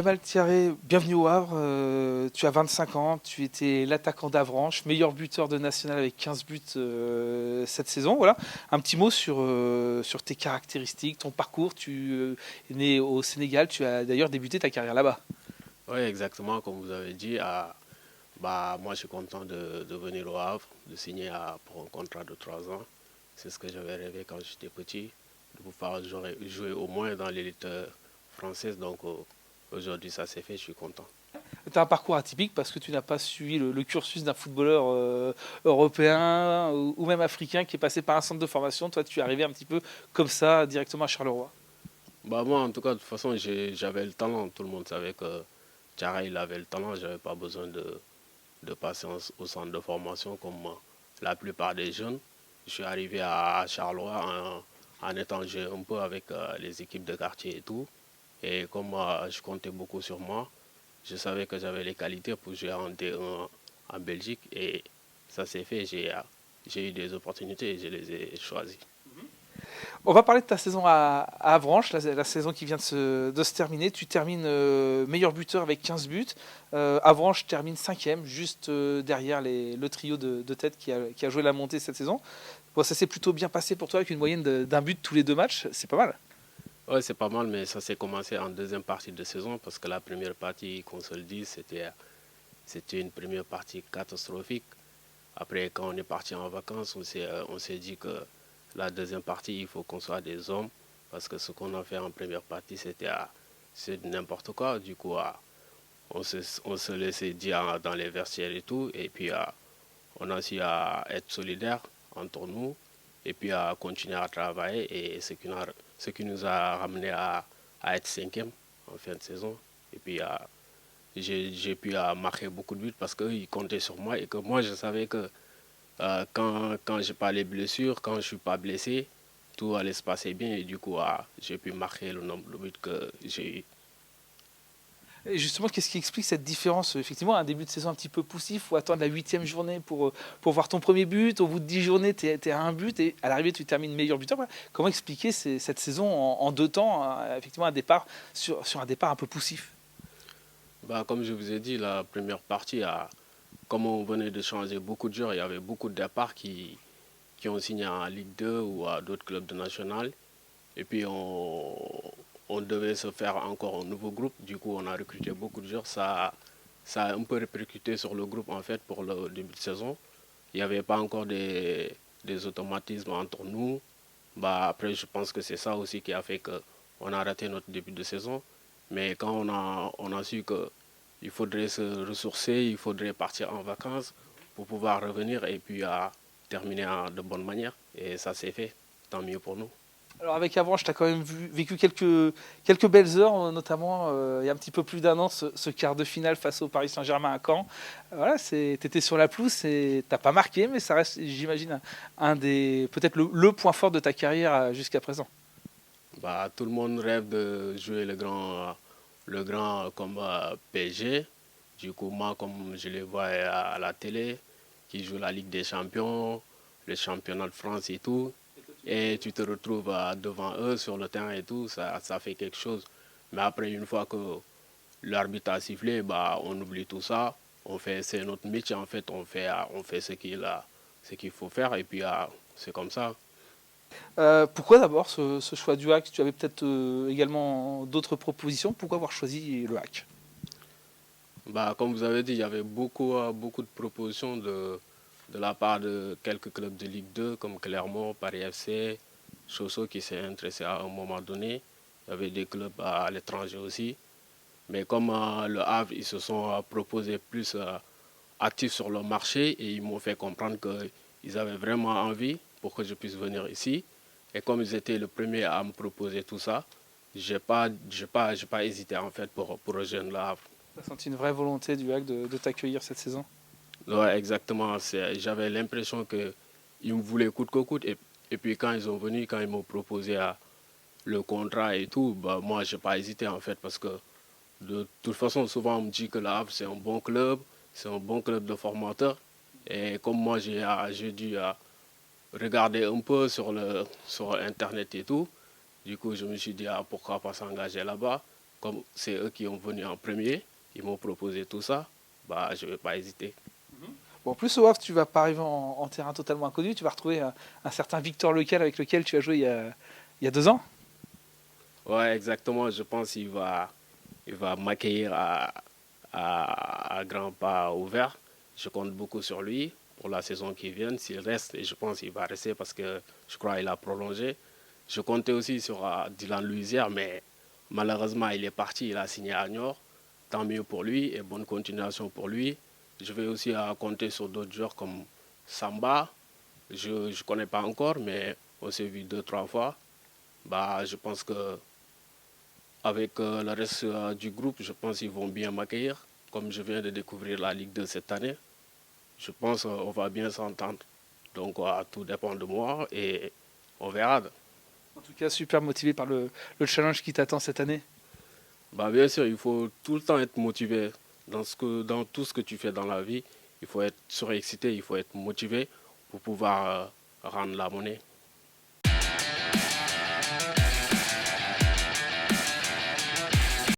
Jamal Thiaré, bienvenue au Havre. Tu as 25 ans, tu étais l'attaquant d'Avranches, meilleur buteur de National avec 15 buts cette saison. Voilà. Un petit mot sur tes caractéristiques, ton parcours. Tu es né au Sénégal, tu as d'ailleurs débuté ta carrière là-bas. Oui, exactement, comme vous avez dit. Moi, je suis content de venir au Havre, de signer pour un contrat de 3 ans. C'est ce que j'avais rêvé quand j'étais petit, de pouvoir jouer au moins dans l'élite française. Donc aujourd'hui, ça s'est fait, je suis content. Tu as un parcours atypique parce que tu n'as pas suivi le cursus d'un footballeur européen ou même africain qui est passé par un centre de formation. Toi, tu es arrivé un petit peu comme ça, directement à Charleroi. Moi, en tout cas, de toute façon, j'avais le talent. Tout le monde savait que Thiaré, il avait le talent. Je n'avais pas besoin de passer au centre de formation comme la plupart des jeunes. Je suis arrivé à Charleroi en étant joué un peu avec les équipes de quartier et tout. Et comme je comptais beaucoup sur moi, je savais que j'avais les qualités pour jouer en D1 en Belgique. Et ça s'est fait. J'ai eu des opportunités et je les ai choisies. On va parler de ta saison à Avranches, la saison qui vient de se terminer. Tu termines meilleur buteur avec 15 buts. Avranches termine 5e, juste derrière le trio de tête qui a joué la montée cette saison. Bon, ça s'est plutôt bien passé pour toi avec une moyenne d'un but tous les deux matchs. C'est pas mal. Ouais, c'est pas mal, mais ça s'est commencé en deuxième partie de saison parce que la première partie, qu'on se le dise, c'était une première partie catastrophique. Après, quand on est parti en vacances, on s'est dit que la deuxième partie, il faut qu'on soit des hommes parce que ce qu'on a fait en première partie, c'est n'importe quoi. Du coup, on se laissait dire dans les vestiaires et tout. Et puis, on a su à être solidaires entre nous et puis à continuer à travailler. Et ce qui nous a ramené à être cinquième en fin de saison. Et puis, j'ai pu marquer beaucoup de buts parce qu'ils comptaient sur moi et que moi, je savais que quand je n'ai pas les blessures, quand je ne suis pas blessé, tout allait se passer bien et du coup, j'ai pu marquer le nombre de buts que j'ai eu. Et justement, qu'est-ce qui explique cette différence? Effectivement, un début de saison un petit peu poussif, il faut attendre la 8e journée pour voir ton premier but. Au bout de 10 journées, tu es à un but et à l'arrivée, tu termines meilleur buteur. Voilà. Comment expliquer cette saison en deux temps, effectivement, un départ sur un départ un peu poussif? Comme je vous ai dit, la première partie, comme on venait de changer beaucoup de joueurs, il y avait beaucoup de départs qui ont signé en Ligue 2 ou à d'autres clubs de national. Et puis, on devait se faire encore un nouveau groupe. Du coup, on a recruté beaucoup de joueurs. Ça a un peu répercuté sur le groupe, en fait, pour le début de saison. Il n'y avait pas encore des automatismes entre nous. Après, je pense que c'est ça aussi qui a fait qu'on a raté notre début de saison. Mais quand on a su qu'il faudrait se ressourcer, il faudrait partir en vacances pour pouvoir revenir et puis terminer de bonne manière. Et ça s'est fait. Tant mieux pour nous. Alors avec Avranches, tu as quand même vécu quelques belles heures, notamment il y a un petit peu plus d'un an, ce quart de finale face au Paris Saint-Germain à Caen. Voilà, tu étais sur la pelouse et tu n'as pas marqué, mais ça reste, j'imagine, un des peut-être le point fort de ta carrière jusqu'à présent. Tout le monde rêve de jouer le grand comme PSG. Du coup, moi, comme je les vois à la télé, qui jouent la Ligue des Champions, le championnat de France et tout, et tu te retrouves devant eux sur le terrain et tout, ça fait quelque chose. Mais après, une fois que l'arbitre a sifflé, on oublie tout ça. C'est notre métier en fait, on fait ce qu'il faut faire et puis c'est comme ça. Pourquoi d'abord ce choix du hack? Tu avais peut-être également d'autres propositions. Pourquoi avoir choisi le hack? Comme vous avez dit, il y avait beaucoup de propositions de la part de quelques clubs de Ligue 2 comme Clermont, Paris FC, Chosso qui s'est intéressé à un moment donné. Il y avait des clubs à l'étranger aussi. Mais comme le Havre, ils se sont proposés plus actifs sur le marché et ils m'ont fait comprendre qu'ils avaient vraiment envie pour que je puisse venir ici. Et comme ils étaient le premier à me proposer tout ça, j'ai pas hésité en fait pour rejoindre le Havre. Tu as senti une vraie volonté du hack de t'accueillir cette saison? Ouais, exactement. J'avais l'impression qu'ils me voulaient coûte que coûte. Et puis quand ils ont venu, quand ils m'ont proposé le contrat et tout, moi, je n'ai pas hésité en fait parce que de toute façon, souvent on me dit que le Havre, c'est un bon club de formateurs. Et comme moi, j'ai dû regarder un peu sur Internet et tout, du coup, je me suis dit, pourquoi pas s'engager là-bas. comme c'est eux qui ont venu en premier, ils m'ont proposé tout ça, bah, je ne vais pas hésiter. Bon, en plus au Havre, tu vas pas arriver en terrain totalement inconnu, tu vas retrouver un certain Victor Lecal avec lequel tu as joué il y a 2 ans. Ouais, exactement. Je pense il va m'accueillir à grands pas ouverts. Je compte beaucoup sur lui pour la saison qui vient. S'il reste, et je pense qu'il va rester parce que je crois qu'il a prolongé. Je comptais aussi sur Dylan Louisière, mais malheureusement, il est parti. Il a signé à Niort. Tant mieux pour lui et bonne continuation pour lui. Je vais aussi compter sur d'autres joueurs comme Samba. Je ne connais pas encore, mais on s'est vu 2, 3 fois. Bah, je pense que avec le reste du groupe, je pense qu'ils vont bien m'accueillir. Comme je viens de découvrir la Ligue 2 cette année, je pense qu'on va bien s'entendre. Donc tout dépend de moi et on verra. En tout cas, super motivé par le challenge qui t'attend cette année. Bah, bien sûr, il faut tout le temps être motivé dans tout ce que tu fais dans la vie. Il faut être surexcité, il faut être motivé pour pouvoir rendre la monnaie.